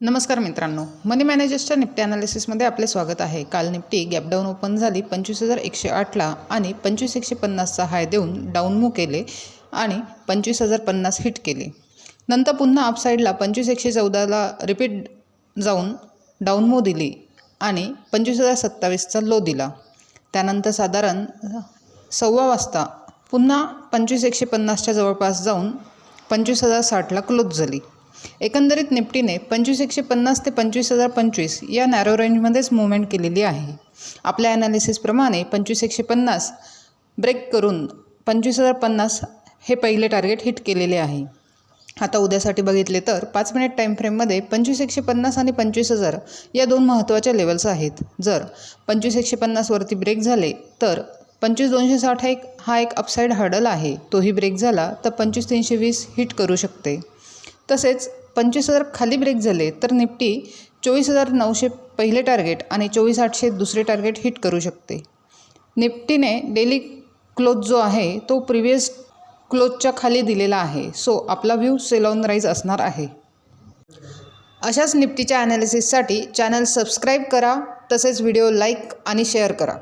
नमस्कार मित्रांनो, मनी मॅनेजर्सच्या निफ्टी ॲनालिसिसमध्ये आपले स्वागत आहे। काल निफ्टी गॅप डाऊन ओपन झाली 25,108ला आणि 25,150चा हाय देऊन डाऊन मूव्ह केले आणि 25,050 हिट केले। नंतर पुन्हा अपसाईडला 25,114ला रिपीट जाऊन डाऊन मूव्ह दिली आणि 25,027चा लो दिला। त्यानंतर साधारण 1:15 वाजता पुन्हा 25,150च्या जवळपास जाऊन 25,060ला क्लोज झाली। एकंदरीत निफ्टीने 25,150 ते 25,025 या नॅरो रेंजमध्येच मूव्हमेंट केलेली आहे। आपल्या ॲनालिसिसप्रमाणे 25,150 ब्रेक करून 25,050 हे पहिले टार्गेट हिट केलेले आहे। आता उद्यासाठी बघितले तर 5 मिनिट टाईम फ्रेममध्ये 25,150 आणि 25,000 या दोन महत्त्वाच्या लेवल्स आहेत। जर 25,150 वरती ब्रेक झाले तर 25,260 हा एक अपसाईड हर्डल आहे, तोही ब्रेक झाला तर 25,320 हिट करू शकते। तसेच 25,000 खाली ब्रेक झाले तर निफ्टी 24,900 पहिले टार्गेट आणि 24,800 दुसरे टार्गेट हिट करू शकते। निफ्टीने डेली क्लोज जो आहे तो प्रिव्हियस क्लोजच्या खाली दिलेला आहे, सो आपला व्ह्यू सेल ऑन राईज असणार आहे। अशाच निफ्टीच्या ॲनालिसिससाठी चॅनल सबस्क्राईब करा, तसेच व्हिडिओ लाईक आणि शेअर करा।